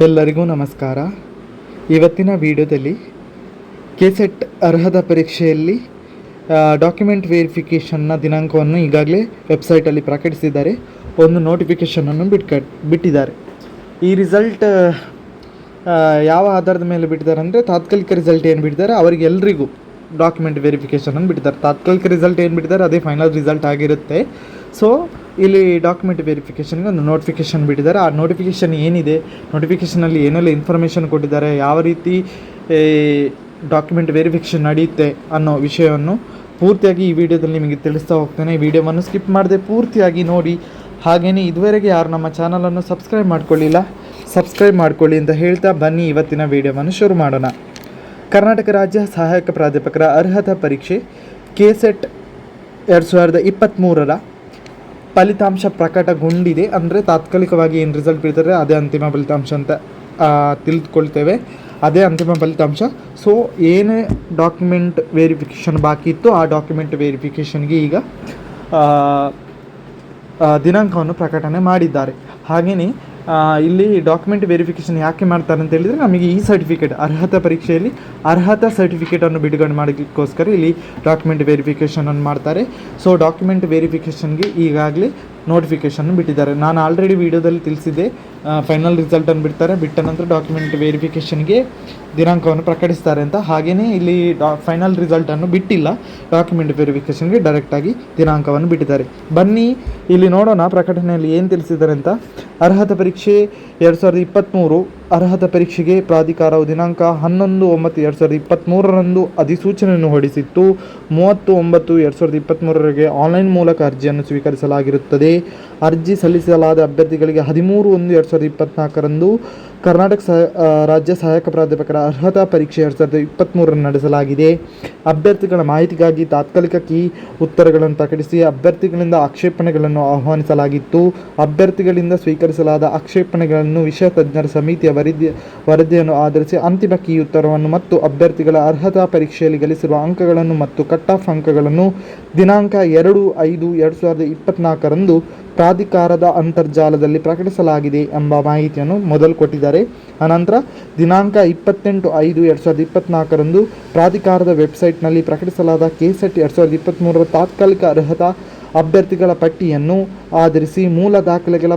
ಎಲ್ಲರಿಗೂ ನಮಸ್ಕಾರ. ಇವತ್ತಿನ ವಿಡಿಯೋದಲ್ಲಿ ಕೆಸೆಟ್ ಅರ್ಹತಾ ಪರೀಕ್ಷೆಯಲ್ಲಿ ಡಾಕ್ಯುಮೆಂಟ್ ವೆರಿಫಿಕೇಷನ್ನ ದಿನಾಂಕವನ್ನು ಈಗಾಗಲೇ ವೆಬ್ಸೈಟಲ್ಲಿ ಪ್ರಕಟಿಸಿದ್ದಾರೆ. ಒಂದು ನೋಟಿಫಿಕೇಷನನ್ನು ಬಿಟ್ಟಿದ್ದಾರೆ. ಈ ರಿಸಲ್ಟ್ ಯಾವ ಆಧಾರದ ಮೇಲೆ ಬಿಟ್ಟಿದ್ದಾರೆ ಅಂದರೆ, ತಾತ್ಕಾಲಿಕ ರಿಸಲ್ಟ್ ಏನು ಬಿಟ್ಟಿದ್ದಾರೆ ಅವರಿಗೆಲ್ಲರಿಗೂ ಡಾಕ್ಯುಮೆಂಟ್ ವೆರಿಫಿಕೇಷನನ್ನು ಬಿಟ್ಟಿದ್ದಾರೆ. ತಾತ್ಕಾಲಿಕ ರಿಸಲ್ಟ್ ಏನು ಬಿಟ್ಟಿದ್ದಾರೆ ಅದೇ ಫೈನಲ್ ರಿಸಲ್ಟ್ ಆಗಿರುತ್ತೆ. ಸೊ ಇಲ್ಲಿ ಡಾಕ್ಯುಮೆಂಟ್ ವೆರಿಫಿಕೇಷನ್ಗೆ ಒಂದು ನೋಟಿಫಿಕೇಷನ್ ಬಿಟ್ಟಿದ್ದಾರೆ. ಆ ನೋಟಿಫಿಕೇಷನ್ ಏನಿದೆ, ನೋಟಿಫಿಕೇಷನಲ್ಲಿ ಏನೆಲ್ಲ ಇನ್ಫಾರ್ಮೇಷನ್ ಕೊಟ್ಟಿದ್ದಾರೆ, ಯಾವ ರೀತಿ ಡಾಕ್ಯುಮೆಂಟ್ ವೆರಿಫಿಕೇಷನ್ ನಡೆಯುತ್ತೆ ಅನ್ನೋ ವಿಷಯವನ್ನು ಪೂರ್ತಿಯಾಗಿ ಈ ವಿಡಿಯೋದಲ್ಲಿ ನಿಮಗೆ ತಿಳಿಸ್ತಾ ಹೋಗ್ತೇನೆ. ಈ ವಿಡಿಯೋವನ್ನು ಸ್ಕಿಪ್ ಮಾಡದೆ ಪೂರ್ತಿಯಾಗಿ ನೋಡಿ. ಹಾಗೆಯೇ ಇದುವರೆಗೆ ಯಾರು ನಮ್ಮ ಚಾನಲನ್ನು ಸಬ್ಸ್ಕ್ರೈಬ್ ಮಾಡ್ಕೊಳ್ಳಿಲ್ಲ, ಸಬ್ಸ್ಕ್ರೈಬ್ ಮಾಡ್ಕೊಳ್ಳಿ ಅಂತ ಹೇಳ್ತಾ ಬನ್ನಿ ಇವತ್ತಿನ ವಿಡಿಯೋವನ್ನು ಶುರು ಮಾಡೋಣ. ಕರ್ನಾಟಕ ರಾಜ್ಯ ಸಹಾಯಕ ಪ್ರಾಧ್ಯಾಪಕರ ಅರ್ಹತಾ ಪರೀಕ್ಷೆ ಕೆಸೆಟ್ 2023ರ ಫಲಿತಾಂಶ ಪ್ರಕಟಗೊಂಡಿದೆ. ಅಂದರೆ ತಾತ್ಕಾಲಿಕವಾಗಿ ಏನು ರಿಸಲ್ಟ್ ಬಿಡ್ತಾರೆ ಅದೇ ಅಂತಿಮ ಫಲಿತಾಂಶ ಅಂತ ತಿಳಿದುಕೊಳ್ತೇವೆ. ಅದೇ ಅಂತಿಮ ಫಲಿತಾಂಶ. ಸೊ ಏನೇ ಡಾಕ್ಯುಮೆಂಟ್ ವೆರಿಫಿಕೇಷನ್ ಬಾಕಿ ಇತ್ತು ಆ ಡಾಕ್ಯುಮೆಂಟ್ ವೆರಿಫಿಕೇಷನ್ಗೆ ಈಗ ದಿನಾಂಕವನ್ನು ಪ್ರಕಟಣೆ ಮಾಡಿದ್ದಾರೆ. ಹಾಗೆಯೇ ಇಲ್ಲಿ ಡಾಕ್ಯುಮೆಂಟ್ ವೆರಿಫಿಕೇಷನ್ ಯಾಕೆ ಮಾಡ್ತಾರೆ ಅಂತ ಹೇಳಿದರೆ, ನಮಗೆ ಈ ಸರ್ಟಿಫಿಕೇಟ್ ಅರ್ಹತಾ ಪರೀಕ್ಷೆಯಲ್ಲಿ ಅರ್ಹತಾ ಸರ್ಟಿಫಿಕೇಟನ್ನು ಬಿಡುಗಡೆ ಮಾಡೋದಕ್ಕೋಸ್ಕರ ಇಲ್ಲಿ ಡಾಕ್ಯುಮೆಂಟ್ ವೆರಿಫಿಕೇಷನನ್ನು ಮಾಡ್ತಾರೆ. ಸೊ ಡಾಕ್ಯುಮೆಂಟ್ ವೆರಿಫಿಕೇಷನ್ಗೆ ಈಗಾಗಲೇ ನೋಟಿಫಿಕೇಷನ್ ಬಿಟ್ಟಿದ್ದಾರೆ. ನಾನು ಆಲ್ರೆಡಿ ವಿಡಿಯೋದಲ್ಲಿ ತಿಳಿಸಿದ್ದೆ, ಫೈನಲ್ ರಿಸಲ್ಟನ್ನು ಬಿಟ್ಟ ನಂತರ ಡಾಕ್ಯುಮೆಂಟ್ ವೆರಿಫಿಕೇಷನ್ಗೆ ದಿನಾಂಕವನ್ನು ಪ್ರಕಟಿಸ್ತಾರೆ ಅಂತ. ಹಾಗೆಯೇ ಇಲ್ಲಿ ಫೈನಲ್ ರಿಸಲ್ಟನ್ನು ಬಿಟ್ಟಿಲ್ಲ, ಡಾಕ್ಯುಮೆಂಟ್ ವೆರಿಫಿಕೇಷನ್ಗೆ ಡೈರೆಕ್ಟಾಗಿ ದಿನಾಂಕವನ್ನು ಬಿಟ್ಟಿದ್ದಾರೆ. ಬನ್ನಿ ಇಲ್ಲಿ ನೋಡೋಣ ಪ್ರಕಟಣೆಯಲ್ಲಿ ಏನು ತಿಳಿಸಿದ್ದಾರೆ ಅಂತ. ಅರ್ಹತಾ ಪರೀಕ್ಷೆ 2023 ಅರ್ಹತಾ ಪರೀಕ್ಷೆಗೆ ಪ್ರಾಧಿಕಾರವು ದಿನಾಂಕ 11/9/2023ರಂದು ಅಧಿಸೂಚನೆಯನ್ನು ಹೊರಡಿಸಿತ್ತು. 30/9/2023 ಆನ್ಲೈನ್ ಮೂಲಕ ಅರ್ಜಿಯನ್ನು ಸ್ವೀಕರಿಸಲಾಗಿರುತ್ತದೆ. ಅರ್ಜಿ ಸಲ್ಲಿಸಲಾದ ಅಭ್ಯರ್ಥಿಗಳಿಗೆ 13/1/2024ರಂದು ಕರ್ನಾಟಕ ರಾಜ್ಯ ಸಹಾಯಕ ಪ್ರಾಧ್ಯಾಪಕರ ಅರ್ಹತಾ ಪರೀಕ್ಷೆ 2023 ನಡೆಸಲಾಗಿದೆ. ಅಭ್ಯರ್ಥಿಗಳ ಮಾಹಿತಿಗಾಗಿ ತಾತ್ಕಾಲಿಕ ಕೀ ಉತ್ತರಗಳನ್ನು ಪ್ರಕಟಿಸಿ ಅಭ್ಯರ್ಥಿಗಳಿಂದ ಆಕ್ಷೇಪಣೆಗಳನ್ನು ಆಹ್ವಾನಿಸಲಾಗಿತ್ತು. ಅಭ್ಯರ್ಥಿಗಳಿಂದ ಸ್ವೀಕರಿಸಲಾದ ಆಕ್ಷೇಪಣೆಗಳನ್ನು ವಿಷಯ ತಜ್ಞರ ಸಮಿತಿಯ ವರದಿಯನ್ನು ಆಧರಿಸಿ ಅಂತಿಮ ಕೀ ಉತ್ತರವನ್ನು ಮತ್ತು ಅಭ್ಯರ್ಥಿಗಳ ಅರ್ಹತಾ ಪರೀಕ್ಷೆಯಲ್ಲಿ ಗಳಿಸಿರುವ ಅಂಕಗಳನ್ನು ಮತ್ತು ಕಟ್ ಆಫ್ ಅಂಕಗಳನ್ನು ದಿನಾಂಕ 2/5/2024ರಂದು ಪ್ರಾಧಿಕಾರದ ಅಂತರ್ಜಾಲದಲ್ಲಿ ಪ್ರಕಟಿಸಲಾಗಿದೆ ಎಂಬ ಮಾಹಿತಿಯನ್ನು ಮೊದಲು ಕೊಟ್ಟಿದ್ದಾರೆ. ಅನಂತರ ದಿನಾಂಕ 28/5/2024ರಂದು ಪ್ರಾಧಿಕಾರದ ವೆಬ್ಸೈಟ್ನಲ್ಲಿ ಪ್ರಕಟಿಸಲಾದ ಕೆಸೆಟ್ 2023ರ ತಾತ್ಕಾಲಿಕ ಅರ್ಹತಾ ಅಭ್ಯರ್ಥಿಗಳ ಪಟ್ಟಿಯನ್ನು ಆಧರಿಸಿ ಮೂಲ ದಾಖಲೆಗಳ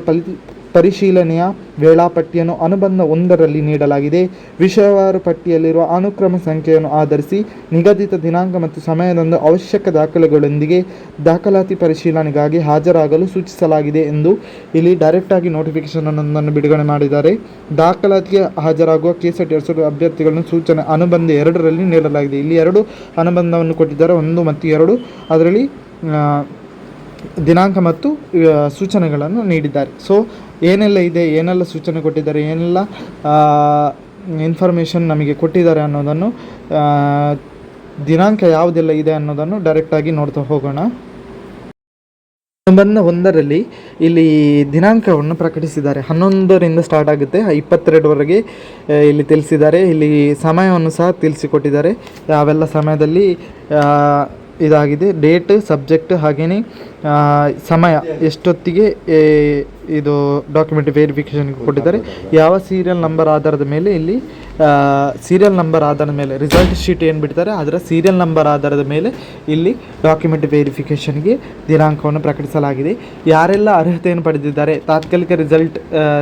ಪರಿಶೀಲನೆಯ ವೇಳಾಪಟ್ಟಿಯನ್ನು ಅನುಬಂಧ 1ರಲ್ಲಿ ನೀಡಲಾಗಿದೆ. ವಿಷಯವಾರು ಪಟ್ಟಿಯಲ್ಲಿರುವ ಅನುಕ್ರಮ ಸಂಖ್ಯೆಯನ್ನು ಆಧರಿಸಿ ನಿಗದಿತ ದಿನಾಂಕ ಮತ್ತು ಸಮಯದಂದು ಅವಶ್ಯಕ ದಾಖಲೆಗಳೊಂದಿಗೆ ದಾಖಲಾತಿ ಪರಿಶೀಲನೆಗಾಗಿ ಹಾಜರಾಗಲು ಸೂಚಿಸಲಾಗಿದೆ ಎಂದು ಇಲ್ಲಿ ಡೈರೆಕ್ಟಾಗಿ ನೋಟಿಫಿಕೇಷನನ್ನು ಬಿಡುಗಡೆ ಮಾಡಿದ್ದಾರೆ. ದಾಖಲಾತಿಗೆ ಹಾಜರಾಗುವ ಕೆಸೆಟ್ 2000 ಅಭ್ಯರ್ಥಿಗಳನ್ನು ಸೂಚನೆ ಅನುಬಂಧ 2ರಲ್ಲಿ ನೀಡಲಾಗಿದೆ. ಇಲ್ಲಿ 2 ಅನುಬಂಧವನ್ನು ಕೊಟ್ಟಿದ್ದಾರೆ, 1 ಮತ್ತು 2. ಅದರಲ್ಲಿ ದಿನಾಂಕ ಮತ್ತು ಸೂಚನೆಗಳನ್ನು ನೀಡಿದ್ದಾರೆ. ಸೊ ಏನೆಲ್ಲ ಇದೆ, ಏನೆಲ್ಲ ಸೂಚನೆ ಕೊಟ್ಟಿದ್ದಾರೆ, ಏನೆಲ್ಲ ಇನ್ಫಾರ್ಮೇಷನ್ ನಮಗೆ ಕೊಟ್ಟಿದ್ದಾರೆ ಅನ್ನೋದನ್ನು, ದಿನಾಂಕ ಯಾವುದೆಲ್ಲ ಇದೆ ಅನ್ನೋದನ್ನು ಡೈರೆಕ್ಟಾಗಿ ನೋಡ್ತಾ ಹೋಗೋಣ. ಅನುಬಂಧ 1ರಲ್ಲಿ ಇಲ್ಲಿ ದಿನಾಂಕವನ್ನು ಪ್ರಕಟಿಸಿದ್ದಾರೆ. 11ರಿಂದ ಸ್ಟಾರ್ಟ್ ಆಗುತ್ತೆ, 22ವರೆಗೆ ಇಲ್ಲಿ ತಿಳಿಸಿದ್ದಾರೆ. ಇಲ್ಲಿ ಸಮಯವನ್ನು ಸಹ ತಿಳಿಸಿಕೊಟ್ಟಿದ್ದಾರೆ, ಯಾವೆಲ್ಲ ಸಮಯದಲ್ಲಿ ಇದಾಗಿದೆ, ಡೇಟ್, ಸಬ್ಜೆಕ್ಟ್, ಹಾಗೆಯೇ ಸಮಯ ಎಷ್ಟೊತ್ತಿಗೆ ಇದು ಡಾಕ್ಯುಮೆಂಟ್ ವೆರಿಫಿಕೇಷನ್ಗೆ ಕೊಟ್ಟಿದ್ದಾರೆ. ಯಾವ ಸೀರಿಯಲ್ ನಂಬರ್ ಆಧಾರದ ಮೇಲೆ ಇಲ್ಲಿ ಸೀರಿಯಲ್ ನಂಬರ್ ಆಧಾರದ ಮೇಲೆ ರಿಸಲ್ಟ್ ಶೀಟ್ ಏನು ಬಿಡ್ತಾರೆ ಅದರ ಸೀರಿಯಲ್ ನಂಬರ್ ಆಧಾರದ ಮೇಲೆ ಇಲ್ಲಿ ಡಾಕ್ಯುಮೆಂಟ್ ವೆರಿಫಿಕೇಷನ್ಗೆ ದಿನಾಂಕವನ್ನು ಪ್ರಕಟಿಸಲಾಗಿದೆ. ಯಾರೆಲ್ಲ ಅರ್ಹತೆಯನ್ನು ಪಡೆದಿದ್ದಾರೆ, ತಾತ್ಕಾಲಿಕ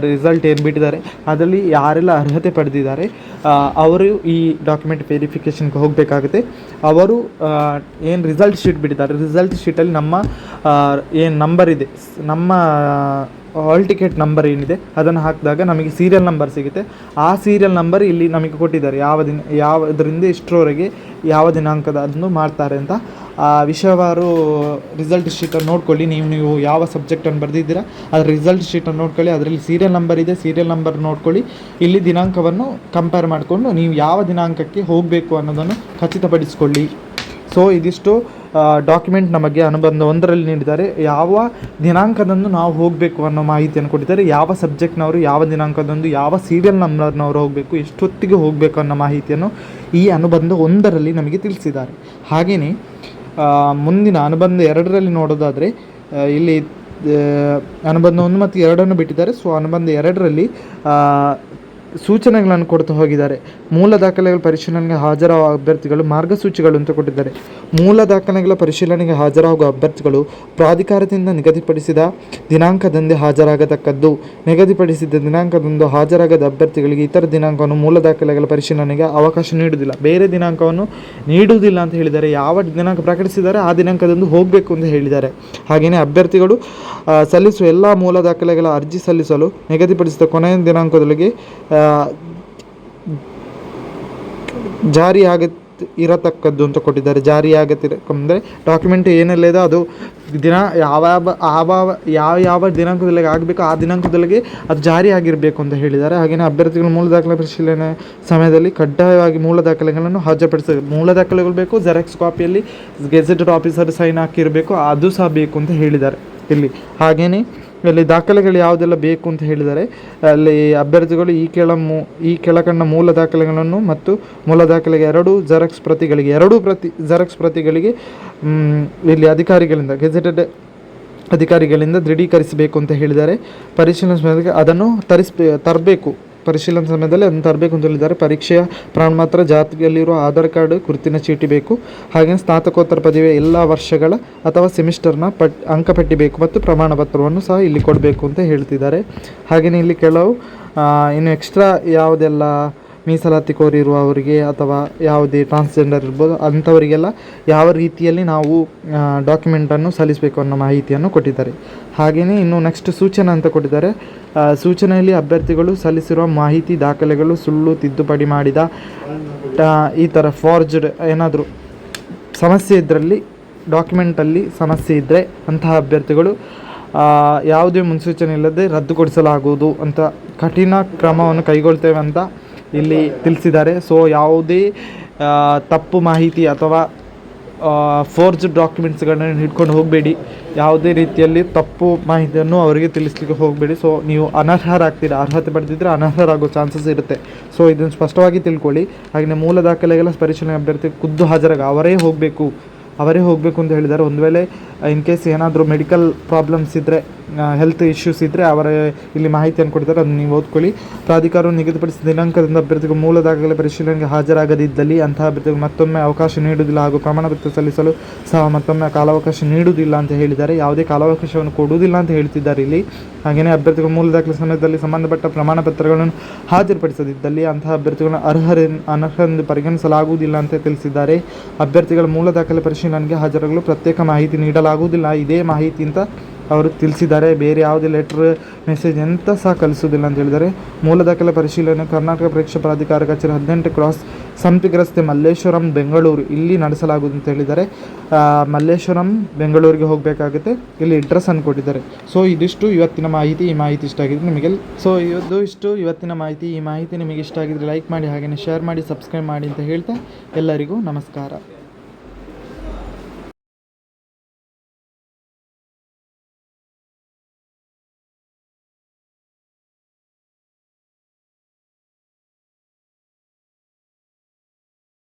ರಿಸಲ್ಟ್ ಏನು ಬಿಟ್ಟಿದ್ದಾರೆ ಅದರಲ್ಲಿ ಯಾರೆಲ್ಲ ಅರ್ಹತೆ ಪಡೆದಿದ್ದಾರೆ ಅವರು ಈ ಡಾಕ್ಯುಮೆಂಟ್ ವೆರಿಫಿಕೇಷನ್ಗೆ ಹೋಗಬೇಕಾಗುತ್ತೆ. ಅವರು ಏನು ರಿಸಲ್ಟ್ ಶೀಟ್ ಬಿಟ್ಟಿದ್ದಾರೆ, ರಿಸಲ್ಟ್ ಶೀಟಲ್ಲಿ ನಮ್ಮ ಏನು ನಂಬರ್ ಇದೆ, ನಮ್ಮ ಹಾಲ್ ಟಿಕೆಟ್ ನಂಬರ್ ಏನಿದೆ ಅದನ್ನು ಹಾಕಿದಾಗ ನಮಗೆ ಸೀರಿಯಲ್ ನಂಬರ್ ಸಿಗುತ್ತೆ. ಆ ಸೀರಿಯಲ್ ನಂಬರ್ ಇಲ್ಲಿ ನಮಗೆ ಕೊಟ್ಟಿದ್ದಾರೆ, ಯಾವುದರಿಂದ ಇಷ್ಟರವರೆಗೆ ಯಾವ ದಿನಾಂಕದನ್ನು ಮಾಡ್ತಾರೆ ಅಂತ. ಆ ವಿಷಯವಾರು ರಿಸಲ್ಟ್ ಶೀಟನ್ನು ನೋಡ್ಕೊಳ್ಳಿ. ನೀವು ಯಾವ ಸಬ್ಜೆಕ್ಟನ್ನು ಬರೆದಿದ್ದೀರಾ ಅದರ ರಿಸಲ್ಟ್ ಶೀಟನ್ನು ನೋಡ್ಕೊಳ್ಳಿ. ಅದರಲ್ಲಿ ಸೀರಿಯಲ್ ನಂಬರ್ ಇದೆ, ಸೀರಿಯಲ್ ನಂಬರ್ ನೋಡ್ಕೊಳ್ಳಿ. ಇಲ್ಲಿ ದಿನಾಂಕವನ್ನು ಕಂಪೇರ್ ಮಾಡಿಕೊಂಡು ನೀವು ಯಾವ ದಿನಾಂಕಕ್ಕೆ ಹೋಗಬೇಕು ಅನ್ನೋದನ್ನು ಖಚಿತಪಡಿಸಿಕೊಳ್ಳಿ. ಸೊ ಇದಿಷ್ಟು ಡಾಕ್ಯುಮೆಂಟ್ ನಮಗೆ ಅನುಬಂಧ 1ರಲ್ಲಿ ನೀಡಿದ್ದಾರೆ. ಯಾವ ದಿನಾಂಕದಂದು ನಾವು ಹೋಗಬೇಕು ಅನ್ನೋ ಮಾಹಿತಿಯನ್ನು ಕೊಟ್ಟಿದ್ದಾರೆ. ಯಾವ ಸಬ್ಜೆಕ್ಟ್ನವರು ಯಾವ ದಿನಾಂಕದಂದು ಯಾವ ಸೀರಿಯಲ್ ನಂಬರ್ನವರು ಹೋಗಬೇಕು, ಎಷ್ಟೊತ್ತಿಗೆ ಹೋಗಬೇಕು ಅನ್ನೋ ಮಾಹಿತಿಯನ್ನು ಈ ಅನುಬಂಧ 1ರಲ್ಲಿ ನಮಗೆ ತಿಳಿಸಿದ್ದಾರೆ. ಹಾಗೆಯೇ ಮುಂದಿನ ಅನುಬಂಧ 2ರಲ್ಲಿ ನೋಡೋದಾದರೆ ಇಲ್ಲಿ ಅನುಬಂಧ 1 ಮತ್ತು 2 ಬಿಟ್ಟಿದ್ದಾರೆ. ಸೊ ಅನುಬಂಧ 2ರಲ್ಲಿ ಸೂಚನೆಗಳನ್ನು ಕೊಡ್ತಾ ಹೋಗಿದ್ದಾರೆ. ಮೂಲ ದಾಖಲೆಗಳ ಪರಿಶೀಲನೆಗೆ ಹಾಜರಾಗುವ ಅಭ್ಯರ್ಥಿಗಳು ಮಾರ್ಗಸೂಚಿಗಳು ಅಂತ ಕೊಟ್ಟಿದ್ದಾರೆ. ಮೂಲ ದಾಖಲೆಗಳ ಪರಿಶೀಲನೆಗೆ ಹಾಜರಾಗುವ ಅಭ್ಯರ್ಥಿಗಳು ಪ್ರಾಧಿಕಾರದಿಂದ ನಿಗದಿಪಡಿಸಿದ ದಿನಾಂಕದಂದೇ ಹಾಜರಾಗತಕ್ಕದ್ದು. ನಿಗದಿಪಡಿಸಿದ ದಿನಾಂಕದಂದು ಹಾಜರಾಗದ ಅಭ್ಯರ್ಥಿಗಳಿಗೆ ಇತರ ದಿನಾಂಕವನ್ನು ಮೂಲ ದಾಖಲೆಗಳ ಪರಿಶೀಲನೆಗೆ ಅವಕಾಶ ನೀಡುವುದಿಲ್ಲ. ಬೇರೆ ದಿನಾಂಕವನ್ನು ನೀಡುವುದಿಲ್ಲ ಅಂತ ಹೇಳಿದ್ದಾರೆ. ಯಾವ ದಿನಾಂಕ ಪ್ರಕಟಿಸಿದ್ದಾರೆ ಆ ದಿನಾಂಕದಂದು ಹೋಗಬೇಕು ಅಂತ ಹೇಳಿದ್ದಾರೆ. ಹಾಗೆಯೇ ಅಭ್ಯರ್ಥಿಗಳು ಸಲ್ಲಿಸುವ ಎಲ್ಲ ಮೂಲ ದಾಖಲೆಗಳ ಅರ್ಜಿ ಸಲ್ಲಿಸಲು ನಿಗದಿಪಡಿಸಿದ ಕೊನೆಯ ದಿನಾಂಕದೊಳಗೆ ಇರತಕ್ಕದ್ದು ಅಂತ ಕೊಟ್ಟಿದ್ದಾರೆ. ಜಾರಿಯಾಗತ್ತಿರಕಂದರೆ ಡಾಕ್ಯುಮೆಂಟ್ ಏನೆಲ್ಲ ಇದೆ ಅದು ದಿನ ಯಾವ ದಿನಾಂಕದೊಳಗೆ ಆಗಬೇಕು ಆ ದಿನಾಂಕದೊಳಗೆ ಅದು ಜಾರಿಯಾಗಿರಬೇಕು ಅಂತ ಹೇಳಿದ್ದಾರೆ. ಹಾಗೆಯೇ ಅಭ್ಯರ್ಥಿಗಳು ಮೂಲ ದಾಖಲೆ ಪರಿಶೀಲನೆ ಸಮಯದಲ್ಲಿ ಕಡ್ಡಾಯವಾಗಿ ಮೂಲ ದಾಖಲೆಗಳನ್ನು ಹಾಜರುಪಡಿಸಬೇಕು. ಮೂಲ ದಾಖಲೆಗಳು ಬೇಕು, ಜೆರಾಕ್ಸ್ ಕಾಪಿಯಲ್ಲಿ ಗೆಜೆಟೆಡ್ ಆಫೀಸರ್ ಸೈನ್ ಹಾಕಿರಬೇಕು, ಅದು ಸಹ ಬೇಕು ಅಂತ ಹೇಳಿದ್ದಾರೆ ಇಲ್ಲಿ. ಹಾಗೆಯೇ ಇಲ್ಲಿ ದಾಖಲೆಗಳು ಯಾವುದೆಲ್ಲ ಬೇಕು ಅಂತ ಹೇಳಿದರೆ ಅಲ್ಲಿ ಅಭ್ಯರ್ಥಿಗಳು ಈ ಕೆಳಕಂಡ ಮೂಲ ದಾಖಲೆಗಳನ್ನು ಮತ್ತು ಮೂಲ ದಾಖಲೆಗೆ ಎರಡು ಜೆರಾಕ್ಸ್ ಪ್ರತಿಗಳಿಗೆ ಇಲ್ಲಿ ಅಧಿಕಾರಿಗಳಿಂದ ಗೆಜೆಟೆಡ್ ಅಧಿಕಾರಿಗಳಿಂದ ದೃಢೀಕರಿಸಬೇಕು ಅಂತ ಹೇಳಿದ್ದಾರೆ. ಪರಿಶೀಲನೆ ಸಮಯದಲ್ಲಿ ಅದನ್ನು ಪರಿಶೀಲನೆ ಸಮಯದಲ್ಲಿ ಅದನ್ನು ತರಬೇಕು ಅಂತ ಹೇಳಿದ್ದಾರೆ. ಪರೀಕ್ಷೆಯ ಪ್ರಮಾಣಪತ್ರ, ಜಾತಿಯಲ್ಲಿರುವ ಆಧಾರ್ ಕಾರ್ಡ್, ಗುರುತಿನ ಚೀಟಿ ಬೇಕು. ಹಾಗೆಯೇ ಸ್ನಾತಕೋತ್ತರ ಪದವಿಯ ಎಲ್ಲ ವರ್ಷಗಳ ಅಥವಾ ಸೆಮಿಸ್ಟರ್ನ ಅಂಕಪಟ್ಟಿ ಬೇಕು ಮತ್ತು ಪ್ರಮಾಣ ಪತ್ರವನ್ನು ಸಹ ಇಲ್ಲಿ ಕೊಡಬೇಕು ಅಂತ ಹೇಳ್ತಿದ್ದಾರೆ. ಹಾಗೆಯೇ ಇಲ್ಲಿ ಕೆಲವು ಇನ್ನು ಎಕ್ಸ್ಟ್ರಾ ಯಾವುದೆಲ್ಲ ಮೀಸಲಾತಿ ಕೋರಿರುವವರಿಗೆ ಅಥವಾ ಯಾವುದೇ ಟ್ರಾನ್ಸ್ಜೆಂಡರ್ ಇರ್ಬೋದು ಅಂಥವರಿಗೆಲ್ಲ ಯಾವ ರೀತಿಯಲ್ಲಿ ನಾವು ಡಾಕ್ಯುಮೆಂಟನ್ನು ಸಲ್ಲಿಸಬೇಕು ಅನ್ನೋ ಮಾಹಿತಿಯನ್ನು ಕೊಟ್ಟಿದ್ದಾರೆ. ಹಾಗೆಯೇ ಇನ್ನು ನೆಕ್ಸ್ಟ್ ಸೂಚನೆ ಅಂತ ಕೊಟ್ಟಿದ್ದಾರೆ. ಸೂಚನೆಯಲ್ಲಿ ಅಭ್ಯರ್ಥಿಗಳು ಸಲ್ಲಿಸಿರುವ ಮಾಹಿತಿ ದಾಖಲೆಗಳು ಸುಳ್ಳು, ತಿದ್ದುಪಡಿ ಮಾಡಿದ ಈ ಥರ ಫಾರ್ಜ್ಡ್ ಏನಾದರೂ ಸಮಸ್ಯೆ ಇದರಲ್ಲಿ ಡಾಕ್ಯುಮೆಂಟಲ್ಲಿ ಸಮಸ್ಯೆ ಇದ್ದರೆ ಅಂತಹ ಅಭ್ಯರ್ಥಿಗಳು ಯಾವುದೇ ಮುನ್ಸೂಚನೆ ಇಲ್ಲದೆ ರದ್ದುಗೊಳಿಸಲಾಗುವುದು ಅಂತ ಕಠಿಣ ಕ್ರಮವನ್ನು ಕೈಗೊಳ್ತೇವೆ ಅಂತ ಇಲ್ಲಿ ತಿಳಿಸಿದ್ದಾರೆ. ಸೊ ಯಾವುದೇ ತಪ್ಪು ಮಾಹಿತಿ ಅಥವಾ ಫೋರ್ಜ್ ಡಾಕ್ಯುಮೆಂಟ್ಸ್ಗಳನ್ನ ಹಿಡ್ಕೊಂಡು ಹೋಗಬೇಡಿ. ಯಾವುದೇ ರೀತಿಯಲ್ಲಿ ತಪ್ಪು ಮಾಹಿತಿಯನ್ನು ಅವರಿಗೆ ತಿಳಿಸ್ಲಿಕ್ಕೆ ಹೋಗಬೇಡಿ. ಸೊ ನೀವು ಅನರ್ಹರಾಗ್ತೀರಾ, ಅರ್ಹತೆ ಪಡೆದಿದ್ದರೆ ಅನರ್ಹರಾಗೋ ಚಾನ್ಸಸ್ ಇರುತ್ತೆ. ಸೊ ಇದನ್ನು ಸ್ಪಷ್ಟವಾಗಿ ತಿಳ್ಕೊಳ್ಳಿ. ಹಾಗೆಯೇ ಮೂಲ ದಾಖಲೆಗಳ ಪರಿಶೀಲನೆ ಅಭ್ಯರ್ಥಿ ಖುದ್ದು ಅವರೇ ಹೋಗಬೇಕು ಅಂತ ಹೇಳಿದ್ದಾರೆ. ಒಂದು ವೇಳೆ ಇನ್ ಕೇಸ್ ಏನಾದರೂ ಮೆಡಿಕಲ್ ಪ್ರಾಬ್ಲಮ್ಸ್ ಇದ್ದರೆ, ಹೆಲ್ತ್ ಇಶ್ಯೂಸ್ ಇದ್ದರೆ ಅವರ ಇಲ್ಲಿ ಮಾಹಿತಿಯನ್ನು ಕೊಡ್ತಾರೆ, ಅದನ್ನು ನೀವು ಓದ್ಕೊಳ್ಳಿ. ಪ್ರಾಧಿಕಾರವು ನಿಗದಿಪಡಿಸಿದ ದಿನಾಂಕದಿಂದ ಅಭ್ಯರ್ಥಿಗಳು ಮೂಲ ದಾಖಲೆ ಪರಿಶೀಲನೆಗೆ ಹಾಜರಾಗದಿದ್ದಲ್ಲಿ ಅಂತಹ ಅಭ್ಯರ್ಥಿಗಳು ಮತ್ತೊಮ್ಮೆ ಅವಕಾಶ ನೀಡುವುದಿಲ್ಲ ಹಾಗೂ ಪ್ರಮಾಣಪತ್ರ ಸಲ್ಲಿಸಲು ಸಹ ಮತ್ತೊಮ್ಮೆ ಕಾಲಾವಕಾಶ ನೀಡುವುದಿಲ್ಲ ಅಂತ ಹೇಳಿದ್ದಾರೆ. ಯಾವುದೇ ಕಾಲಾವಕಾಶವನ್ನು ಕೊಡುವುದಿಲ್ಲ ಅಂತ ಹೇಳ್ತಿದ್ದಾರೆ ಇಲ್ಲಿ. ಹಾಗೆಯೇ ಅಭ್ಯರ್ಥಿಗಳು ಮೂಲ ದಾಖಲೆ ಸಮಯದಲ್ಲಿ ಸಂಬಂಧಪಟ್ಟ ಪ್ರಮಾಣ ಪತ್ರಗಳನ್ನು ಹಾಜರುಪಡಿಸದಿದ್ದಲ್ಲಿ ಅಂತಹ ಅಭ್ಯರ್ಥಿಗಳನ್ನು ಅನರ್ಹರೆಂದು ಪರಿಗಣಿಸಲಾಗುವುದಿಲ್ಲ ಅಂತ ತಿಳಿಸಿದ್ದಾರೆ. ಅಭ್ಯರ್ಥಿಗಳ ಮೂಲ ದಾಖಲೆ ಪರಿಶೀಲನೆಗೆ ಹಾಜರಾಗಲು ಪ್ರತ್ಯೇಕ ಮಾಹಿತಿ ನೀಡಲಾಗುವುದಿಲ್ಲ, ಇದೇ ಮಾಹಿತಿ ಅಂತ ಅವರು ತಿಳಿಸಿದ್ದಾರೆ. ಬೇರೆ ಯಾವುದೇ ಲೆಟ್ರ್, ಮೆಸೇಜ್ ಎಂತ ಸಹ ಕಳಿಸೋದಿಲ್ಲ ಅಂತ ಹೇಳಿದ್ದಾರೆ. ಮೂಲ ದಾಖಲೆ ಪರಿಶೀಲನೆ ಕರ್ನಾಟಕ ಪರೀಕ್ಷಾ ಪ್ರಾಧಿಕಾರ ಕಚೇರಿ 18 ಕ್ರಾಸ್ ಸಂಪಿಗೆ ರಸ್ತೆ, ಮಲ್ಲೇಶ್ವರಂ, ಬೆಂಗಳೂರು ಇಲ್ಲಿ ನಡೆಸಲಾಗುವುದು ಅಂತ ಹೇಳಿದ್ದಾರೆ. ಮಲ್ಲೇಶ್ವರಂ ಬೆಂಗಳೂರಿಗೆ ಹೋಗಬೇಕಾಗುತ್ತೆ. ಇಲ್ಲಿ ಅಡ್ರೆಸ್ಸನ್ನು ಕೊಟ್ಟಿದ್ದಾರೆ. ಸೊ ಇದಿಷ್ಟು ಇವತ್ತಿನ ಮಾಹಿತಿ. ಈ ಮಾಹಿತಿ ಇಷ್ಟ ಆಗಿದ್ರೆ ನಿಮಗೆ ಇವತ್ತಿನ ಮಾಹಿತಿ. ಈ ಮಾಹಿತಿ ನಿಮಗೆ ಇಷ್ಟ ಆಗಿದ್ರೆ ಲೈಕ್ ಮಾಡಿ, ಹಾಗೆಯೇ ಶೇರ್ ಮಾಡಿ, ಸಬ್ಸ್ಕ್ರೈಬ್ ಮಾಡಿ ಅಂತ ಹೇಳ್ತಾ ಎಲ್ಲರಿಗೂ ನಮಸ್ಕಾರ.